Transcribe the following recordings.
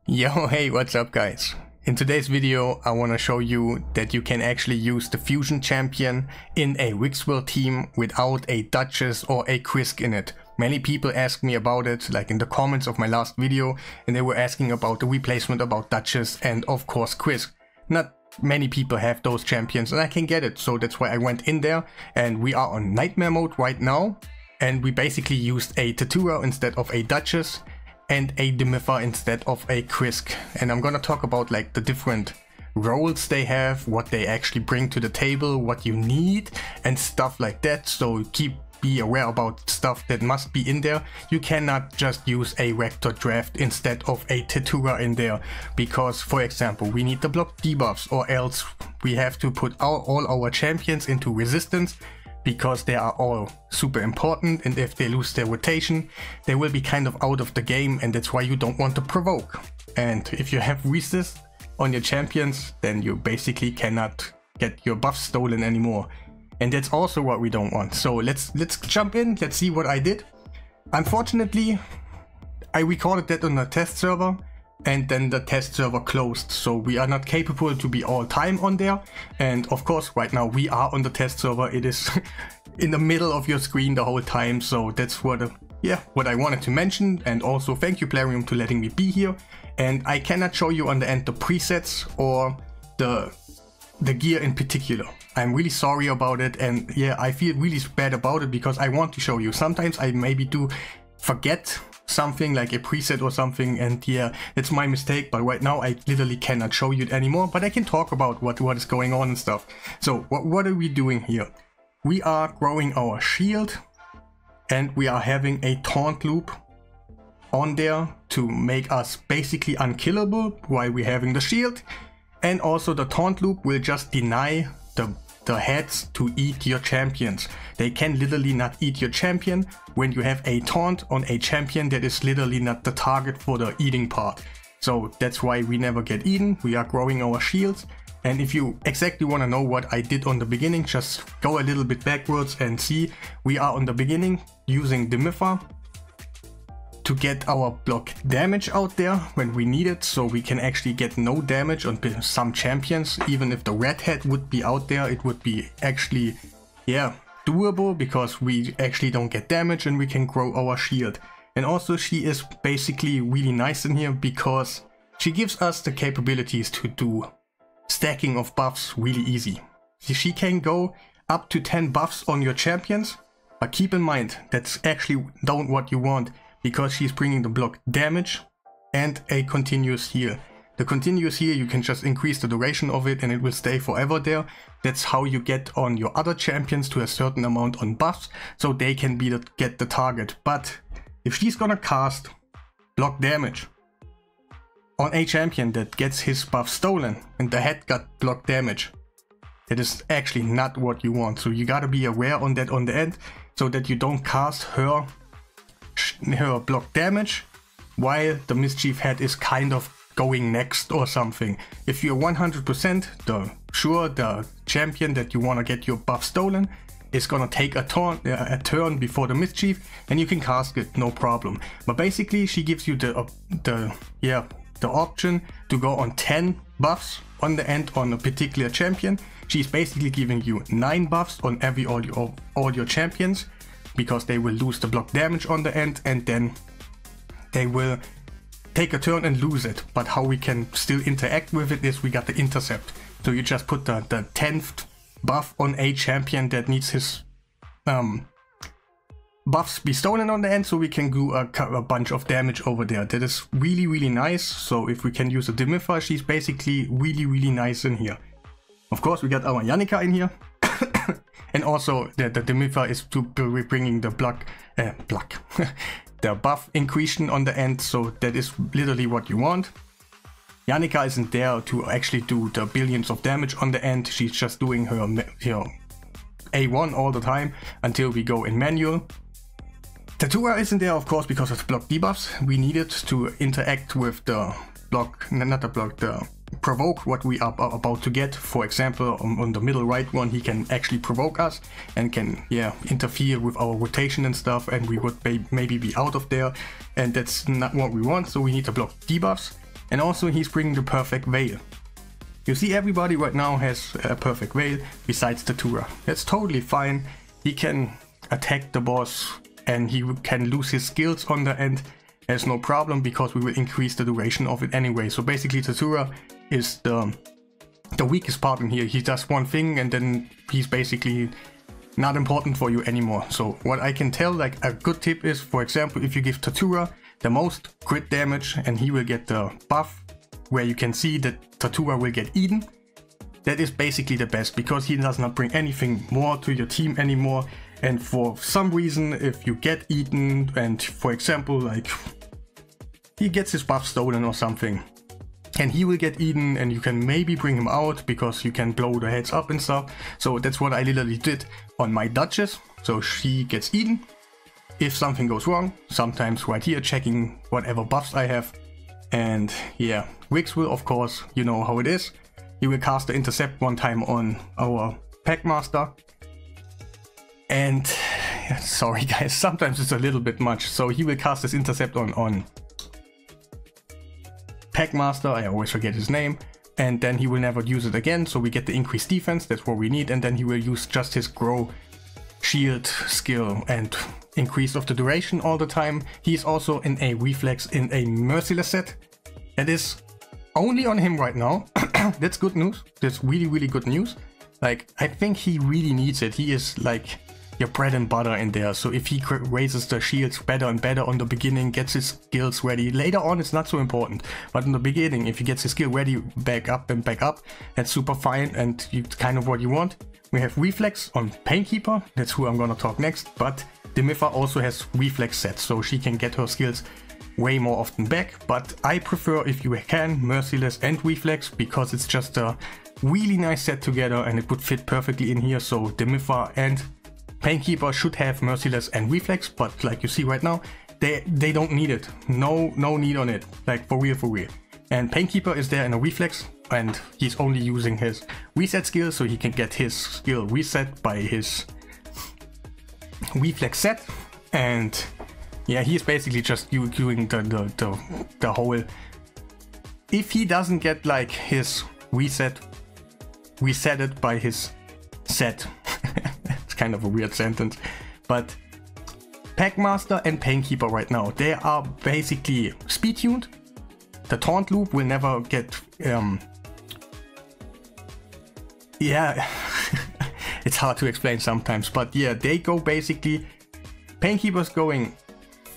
Yo, hey, what's up guys? In today's video I want to show you that you can actually use the fusion champion in a Wixwell team without a Duchess or a Krisk in it. Many people asked me about it, like in the comments of my last video, and they were asking about the replacement about Duchess and of course Krisk. Not many people have those champions and I can get it, so that's why I went in there, and we are on Nightmare mode right now, and we basically used a Tatura instead of a Duchess and a Dimiffer instead of a Krisk. And I'm gonna talk about like the different roles they have, what they actually bring to the table, what you need and stuff like that. So be aware about stuff that must be in there. You cannot just use a Vector Draft instead of a Tatura in there, because for example we need the block debuffs, or else we have to put all our champions into resistance, because they are all super important, and if they lose their rotation they will be kind of out of the game, and that's why you don't want to provoke. And if you have resist on your champions, then you basically cannot get your buffs stolen anymore, and that's also what we don't want. So let's jump in, let's see what I did. Unfortunately I recorded that on a test server, and then the test server closed, so we are not capable to be all time on there. And of course right now we are on the test server, it is in the middle of your screen the whole time. So that's what I wanted to mention. And also thank you Plarium to letting me be here. And I cannot show you on the end the presets or the gear in particular. I'm really sorry about it, and yeah, I feel really bad about it because I want to show you. Sometimes I maybe do forget something like a preset or something, and yeah, it's my mistake, but right now I literally cannot show you it anymore, but I can talk about what is going on and stuff. So what are we doing here? We are growing our shield, and we are having a taunt loop on there to make us basically unkillable while we're having the shield. And also the taunt loop will just deny the heads to eat your champions. They can literally not eat your champion when you have a taunt on a champion that is literally not the target for the eating part. So that's why we never get eaten. We are growing our shields. And if you exactly want to know what I did on the beginning, just go a little bit backwards and see. We are on the beginning using Dimiffer to get our block damage out there when we need it, so we can actually get no damage on some champions. Even if the red head would be out there, it would be actually, yeah, doable, because we actually don't get damage and we can grow our shield. And also she is basically really nice in here because she gives us the capabilities to do stacking of buffs really easy. She can go up to 10 buffs on your champions, but keep in mind that's actually not what you want, because she's bringing the block damage and a continuous heal. The continuous heal, you can just increase the duration of it and it will stay forever there. That's how you get on your other champions to a certain amount on buffs, so they can get the target. But if she's gonna cast block damage on a champion that gets his buff stolen and the head got block damage, that is actually not what you want. So you gotta be aware on that on the end, so that you don't cast her block damage while the mischief head is kind of going next or something. If you're 100% the champion that you want to get your buff stolen is gonna take a turn before the mischief, and you can cast it no problem. But basically she gives you the option to go on 10 buffs on the end on a particular champion. She's basically giving you 9 buffs on all your champions, because they will lose the block damage on the end, and then they will take a turn and lose it. But how we can still interact with it is we got the intercept. So you just put the 10th buff on a champion that needs his buffs be stolen on the end, so we can do a bunch of damage over there. That is really, really nice. So if we can use a Dimiffer, she's basically really, really nice in here. Of course we got our Yannicka in here. And also the Dimiffer is to be bringing the the buff increase on the end, so that is literally what you want. Yannicka isn't there to actually do the billions of damage on the end. She's just doing her A1 all the time until we go in manual. Tatura isn't there, of course, because of block debuffs. We need it to interact with the the provoke what we are about to get. For example, on the middle right one, he can actually provoke us and can interfere with our rotation and stuff, and we would maybe be out of there, and that's not what we want. So we need to block debuffs. And also he's bringing the perfect veil. You see, everybody right now has a perfect veil besides Tatura. That's totally fine. He can attack the boss and he can lose his skills on the end. There's no problem because we will increase the duration of it anyway. So basically Tatura is the weakest part in here. He does one thing and then he's basically not important for you anymore. So what I can tell, like a good tip is, for example, if you give Tatura the most crit damage and he will get the buff where you can see that Tatura will get eaten, that is basically the best because he does not bring anything more to your team anymore. And for some reason, if you get eaten and, for example, like he gets his buff stolen or something, and he will get eaten and you can maybe bring him out because you can blow the heads up and stuff. So that's what I literally did on my Duchess. So she gets eaten. If something goes wrong, sometimes right here checking whatever buffs I have. And yeah, Wix will, of course, you know how it is. He will cast the intercept one time on our Packmaster. And sorry guys, sometimes it's a little bit much. So he will cast this intercept on Packmaster, I always forget his name, and then he will never use it again, so we get the increased defense, that's what we need, and then he will use just his grow shield skill and increase of the duration all the time. He's also in a reflex in a merciless set. That is only on him right now. That's good news. That's really good news. Like, I think he really needs it. He is like your bread and butter in there. So if he raises the shields better and better on the beginning, gets his skills ready, later on it's not so important, but in the beginning, if he gets his skill ready, back up, that's super fine, and it's kind of what you want. We have reflex on Painkeeper, that's who I'm gonna talk next, but Demifa also has reflex sets, so she can get her skills way more often back, but I prefer, if you can, merciless and reflex, because it's just a really nice set together and it would fit perfectly in here. So Demifa and Painkeeper should have merciless and reflex, but like you see right now, they don't need it. No need on it, like for real. And Painkeeper is there in a reflex, and he's only using his reset skill, so he can get his skill reset by his reflex set. And yeah, he's basically just doing the whole. If he doesn't get like his reset it by his set. It's kind of a weird sentence, but Packmaster and Painkeeper right now, they are basically speed tuned. The taunt loop will never get yeah it's hard to explain sometimes, but yeah, they go basically, Painkeeper's going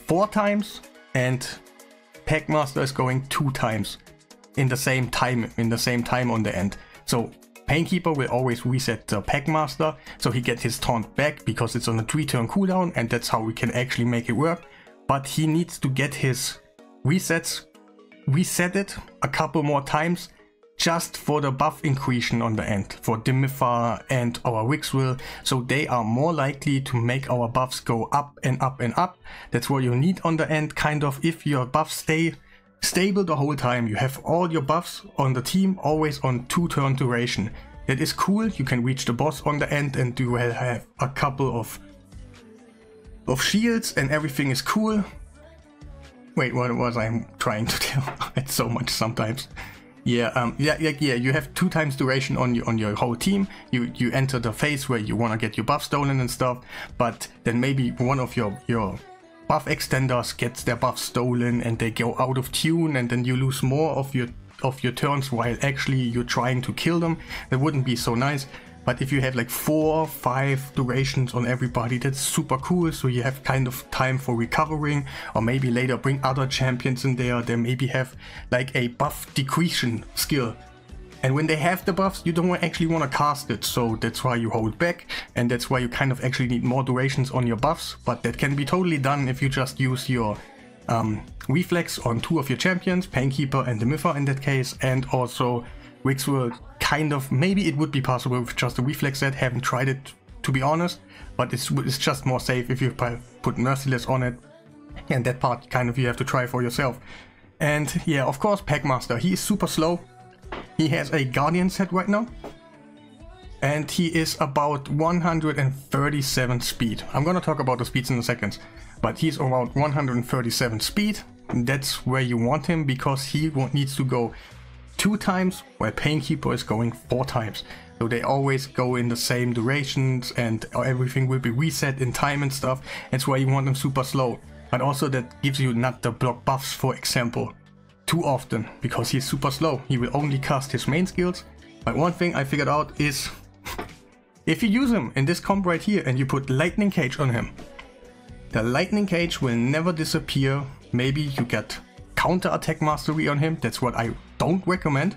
4 times and Packmaster is going 2 times in the same time on the end. So Painkeeper will always reset the Packmaster, so he gets his taunt back because it's on a 3-turn cooldown, and that's how we can actually make it work. But he needs to get his reset it a couple more times just for the buff increase on the end for Demifa and our Wixwill, so they are more likely to make our buffs go up and up and up. That's what you need on the end, kind of. If your buffs stay stable the whole time, you have all your buffs on the team always on 2-turn duration. That is cool. You can reach the boss on the end and you will have a couple of shields and everything is cool. Wait, what was I trying to tell? It's so much sometimes. Yeah, you have 2 times duration on your whole team. You enter the phase where you want to get your buff stolen and stuff, but then maybe one of your buff extenders gets their buff stolen and they go out of tune, and then you lose more of your turns while actually you're trying to kill them. That wouldn't be so nice. But if you have like 4 or 5 durations on everybody, that's super cool. So you have kind of time for recovering, or maybe later bring other champions in there. They maybe have like a buff decretion skill. And when they have the buffs, you don't actually want to cast it. So that's why you hold back. And that's why you kind of actually need more durations on your buffs. But that can be totally done if you just use your reflex on 2 of your champions, Painkeeper and Demifa in that case. And also Wixwill, kind of, maybe it would be possible with just a reflex set. Haven't tried it, to be honest, but it's just more safe if you put Merciless on it, and that part kind of you have to try for yourself. And yeah, of course, Packmaster, he is super slow. He has a Guardian set right now, and he is about 137 speed. I'm gonna talk about the speeds in a second, but he's around 137 speed, that's where you want him, because he needs to go 2 times while Painkeeper is going 4 times. So they always go in the same durations and everything will be reset in time and stuff. That's why you want them super slow. But also that gives you not the block buffs, for example, too often, because he's super slow. He will only cast his main skills. But one thing I figured out is if you use him in this comp right here and you put Lightning Cage on him, the Lightning Cage will never disappear. Maybe you get counter attack mastery on him. That's what I don't recommend.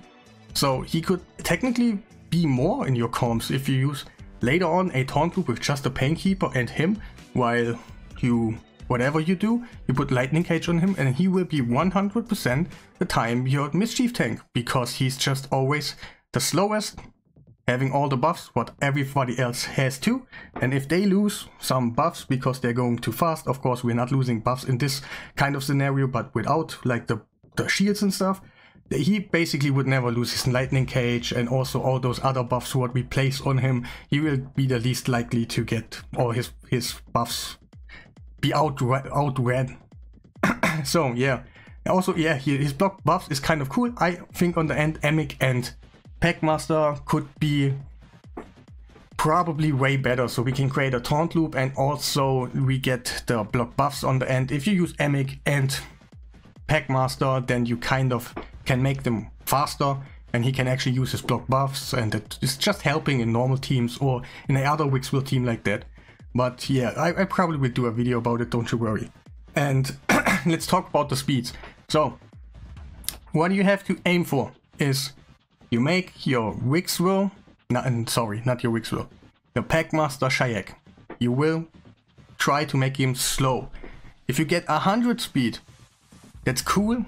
So he could technically be more in your comps if you use later on a taunt loop with just a Painkeeper and him, while you, whatever you do, you put Lightning Cage on him and he will be 100% the time your Mischief tank, because he's just always the slowest, having all the buffs what everybody else has too. And if they lose some buffs because they're going too fast, of course we're not losing buffs in this kind of scenario, but without like the shields and stuff, he basically would never lose his Lightning Cage and also all those other buffs what we place on him. He will be the least likely to get all his buffs be outread. So yeah, also yeah, his block buffs is kind of cool. I think on the end Emic and Packmaster could be probably way better, so we can create a taunt loop and also we get the block buffs on the end. If you use Emic and Packmaster, then you kind of can make them faster and he can actually use his block buffs, and it's just helping in normal teams or in a other Wixwell team like that. But yeah, I probably will do a video about it, don't you worry. And let's talk about the speeds. So what you have to aim for is you make your Wixwell, not your Wixwell, the Packmaster Shayak. You will try to make him slow. If you get 100 speed, that's cool.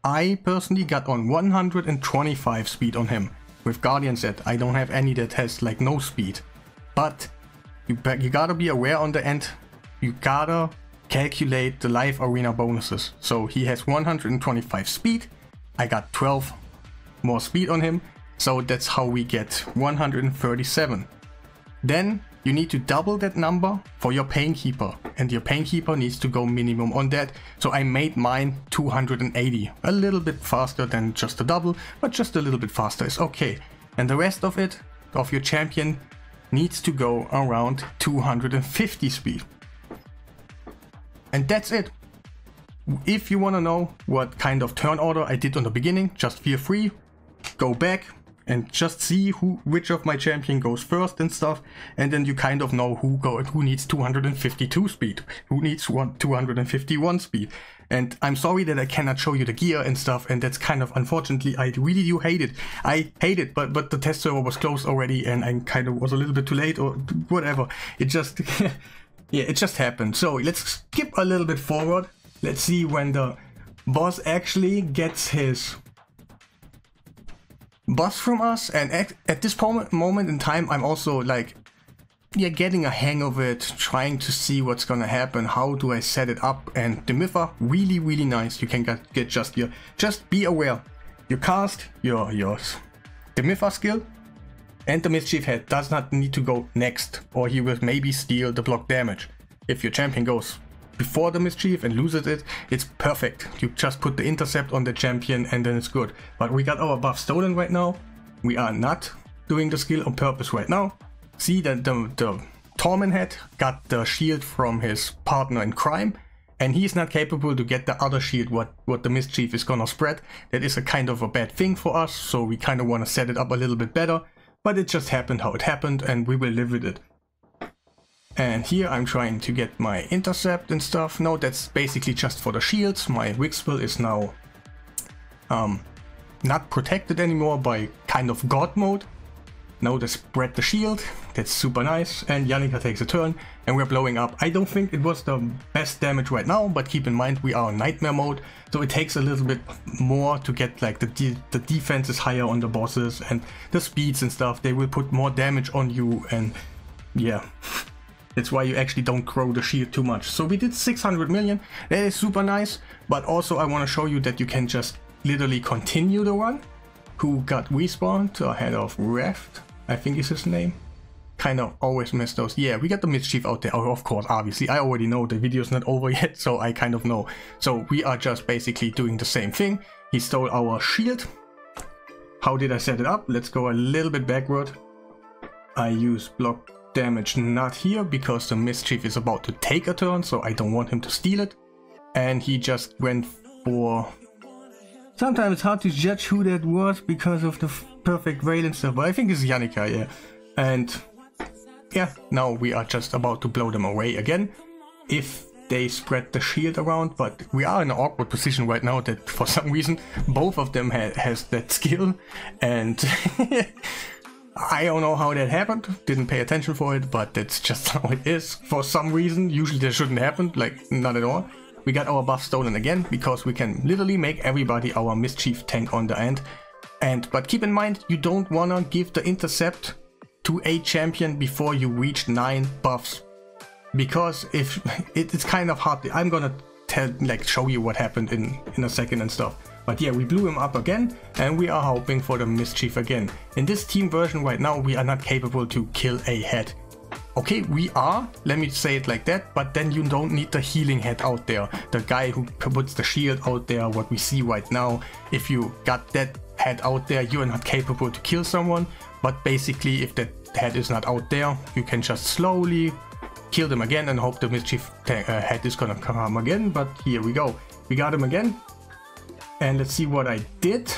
I personally got on 125 speed on him with Guardian set. I don't have any that has like no speed. But you gotta be aware on the end, you gotta calculate the live arena bonuses. So he has 125 speed, I got 12 more speed on him, so that's how we get 137. Then you need to double that number for your Painkeeper, and your Painkeeper needs to go minimum on that. So I made mine 280, a little bit faster than just a double, but just a little bit faster is okay. And the rest of it, of your champion, needs to go around 250 speed. And that's it. If you want to know what kind of turn order I did on the beginning, just feel free, go back and just see which of my champion goes first and stuff, and then you kind of know who needs 252 speed, who needs 251 speed. And I'm sorry that I cannot show you the gear and stuff, and that's kind of unfortunately, I really do hate it. I hate it, but the test server was closed already and I kind of was a little bit too late or whatever. It just, yeah, it just happened. So let's skip a little bit forward. Let's see when the boss actually gets his buffs from us, and at this moment in time I'm also like, yeah, getting a hang of it, trying to see what's gonna happen, how do I set it up. And the Mytha, really nice. You can get just here, just be aware, you cast the Mytha skill and the Mischief Head does not need to go next, or he will maybe steal the block damage. If your champion goes before the Mischief and loses it, it's perfect. You just put the intercept on the champion and then it's good. But we got our buff stolen right now. We are not doing the skill on purpose right now. See that the Torment Head got the shield from his partner in crime, and he's not capable to get the other shield what the Mischief is gonna spread. That is a kind of a bad thing for us, so we kind of want to set it up a little bit better. But it just happened how it happened and we will live with it. And here I'm trying to get my intercept and stuff. No, that's basically just for the shields. My Wixwell is now not protected anymore by kind of God mode. Now they spread the shield, that's super nice, and Yannicka takes a turn and we're blowing up. I don't think it was the best damage right now, but keep in mind we are in nightmare mode, so it takes a little bit more to get like the defense is higher on the bosses and the speeds and stuff. They will put more damage on you, and yeah. That's why you actually don't grow the shield too much. So we did 600 million, that is super nice, but also I want to show you that you can just literally continue the run. Who got respawned ahead of Reft, I think is his name. kind of always miss those. Yeah, we got the mischief out there. Oh, of course, obviously. I already know the video's not over yet, so I kind of know. So we are just basically doing the same thing. He stole our shield. How did I set it up? Let's go a little bit backward. I use block damage not here because the mischief is about to take a turn, so I don't want him to steal it. And he just went for... Sometimes it's hard to judge who that was because of the perfect rail and stuff, but I think it's Yannicka, yeah. And yeah, now we are just about to blow them away again if they spread the shield around, but we are in an awkward position right now that for some reason both of them has that skill, and I don't know how that happened, didn't pay attention for it, but that's just how it is for some reason. Usually that shouldn't happen, like not at all. We got our buff stolen again because we can literally make everybody our mischief tank on the end. But keep in mind, you don't wanna give the intercept to a champion before you reach 9 buffs, because if it's kind of hard. I'm gonna show you what happened in a second and stuff. But yeah, we blew him up again, and we are hoping for the mischief again. In this team version right now, we are not capable to kill a head. Okay, we are, let me say it like that, but then you don't need the healing head out there. The guy who puts the shield out there, what we see right now. If you got that head out there, you are not capable to kill someone. But basically, if that head is not out there, you can just slowly kill them again and hope the mischief head is gonna come again. But here we go. We got him again. And let's see what I did.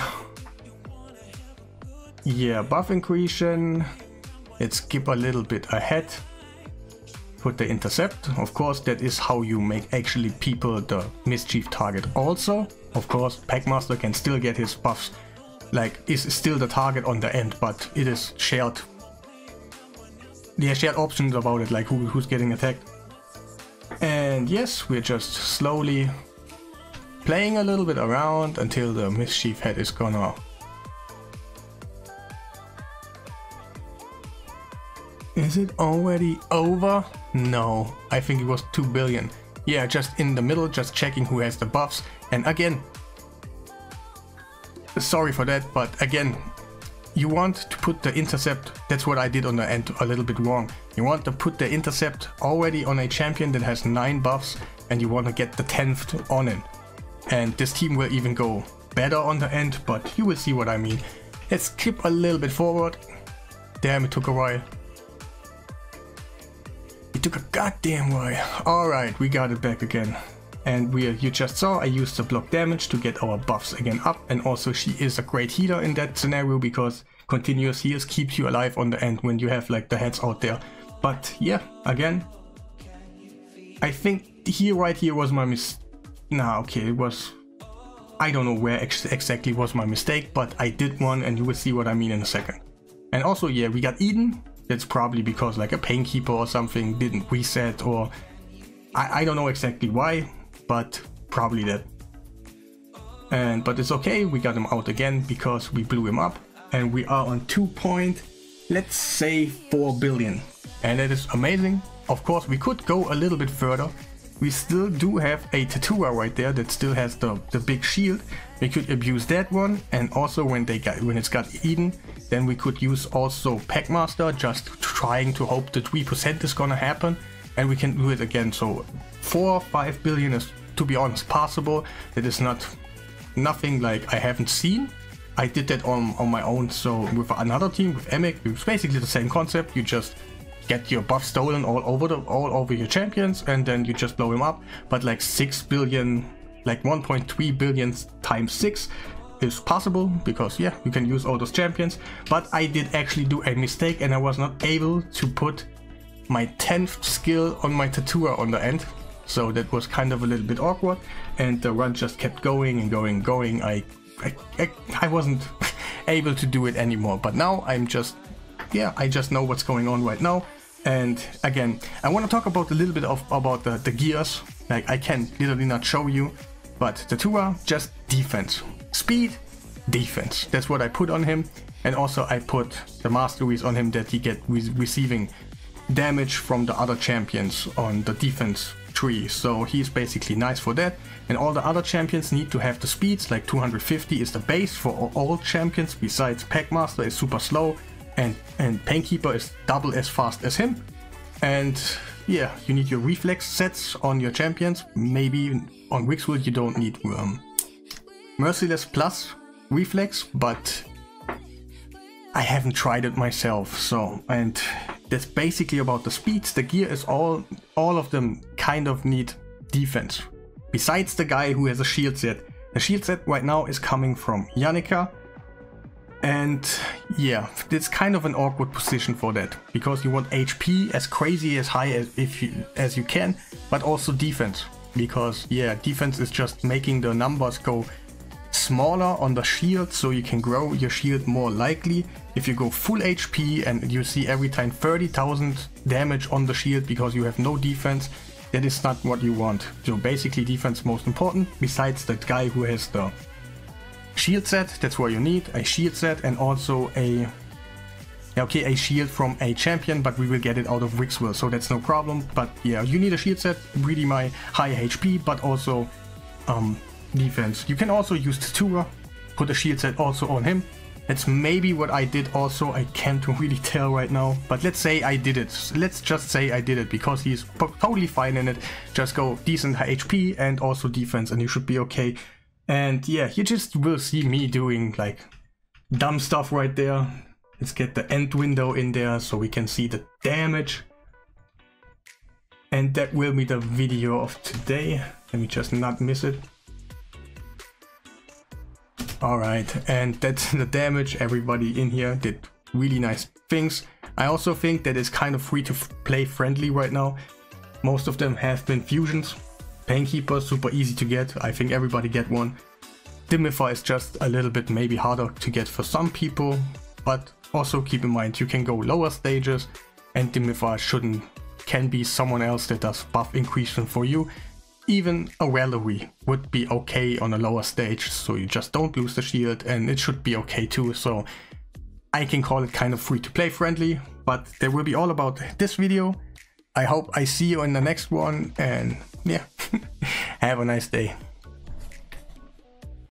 Yeah, buff increase. Let's skip a little bit ahead. Put the intercept. Of course, that is how you make actually people the mischief target also. Of course, Packmaster can still get his buffs. Like, is still the target on the end, but it is shared. There are shared options about it, like who's getting attacked. And yes, we're just slowly playing a little bit around until the mischief head is gonna... Is it already over? No, I think it was 2 billion. Yeah, just in the middle, just checking who has the buffs. And again, sorry for that, but again, you want to put the intercept, that's what I did on the end a little bit wrong. You want to put the intercept already on a champion that has 9 buffs, and you want to get the 10th on it. And this team will even go better on the end, but you will see what I mean. Let's skip a little bit forward. Damn, it took a while. It took a goddamn while. Alright, we got it back again. And you just saw I used the block damage to get our buffs again up, and also she is a great healer in that scenario because continuous heals keeps you alive on the end when you have like the heads out there. But yeah, again, I think here, right here was my Nah, okay, it was... I don't know where exactly was my mistake, but I did one, and you will see what I mean in a second. And also, yeah, we got Eden. That's probably because like a Painkeeper or something didn't reset, or I don't know exactly why, but probably that. But it's okay, we got him out again because we blew him up, and we are on 2.4 billion. And that is amazing. Of course, we could go a little bit further. We still do have a Tatua right there that still has the big shield. We could abuse that one, and also when it's got Eden, then we could use also Packmaster, just trying to hope that 3% is gonna happen, and we can do it again. So 4 or 5 billion is, to be honest, possible. That is nothing like I haven't seen. I did that on my own. So with another team, with Emic, it's basically the same concept. You just get your buff stolen all over your champions, and then you just blow him up. But like 6 billion, like 1.3 billion times 6 is possible, because yeah, you can use all those champions. But I did actually do a mistake, and I was not able to put my 10th skill on my Tatua on the end. So that was kind of a little bit awkward, and the run just kept going and going and going. I wasn't able to do it anymore, but now I'm just, yeah, I just know what's going on right now. And again, I want to talk about a little bit about the gears. Like, I can literally not show you, but Tatua, just defense. Speed, defense. That's what I put on him. And also I put the masteries on him that he get receiving damage from the other champions on the defense tree. So he's basically nice for that. And all the other champions need to have the speeds, like 250 is the base for all champions, besides Packmaster is super slow. and Painkeeper is double as fast as him. And yeah, you need your reflex sets on your champions. Maybe on Wixwell you don't need Merciless plus reflex, but I haven't tried it myself. So, and that's basically about the speeds. The gear is all of them kind of need defense. Besides the guy who has a shield set. The shield set right now is coming from Yannicka. And yeah, it's kind of an awkward position for that, because you want HP as crazy as high as you can, but also defense, because yeah, defense is just making the numbers go smaller on the shield, so you can grow your shield more likely. If you go full HP and you see every time 30,000 damage on the shield because you have no defense, that is not what you want. So basically defense most important, besides that guy who has the shield set. That's why you need a shield set, and also a shield from a champion, but we will get it out of Wixwell, so that's no problem. But yeah, you need a shield set, really my high HP, but also defense. You can also use Tura, put a shield set also on him. That's maybe what I did also, I can't really tell right now, but let's say I did it. Let's just say I did it, because he's totally fine in it. Just go decent HP and also defense and you should be okay. And yeah, you just will see me doing like dumb stuff right there. Let's get the end window in there so we can see the damage. And that will be the video of today. Let me just not miss it. Alright, and that's the damage. Everybody in here did really nice things. I also think that it's kind of free to play friendly right now. Most of them have been fusions. Painkeeper, super easy to get. I think everybody get one. Dimmifer is just a little bit maybe harder to get for some people, but also keep in mind you can go lower stages, and Dimmifer can be someone else that does buff increasing for you. Even a Valerie would be okay on a lower stage, so you just don't lose the shield, and it should be okay too. So I can call it kind of free to play friendly, but that will be all about this video. I hope I see you in the next one, and yeah, have a nice day.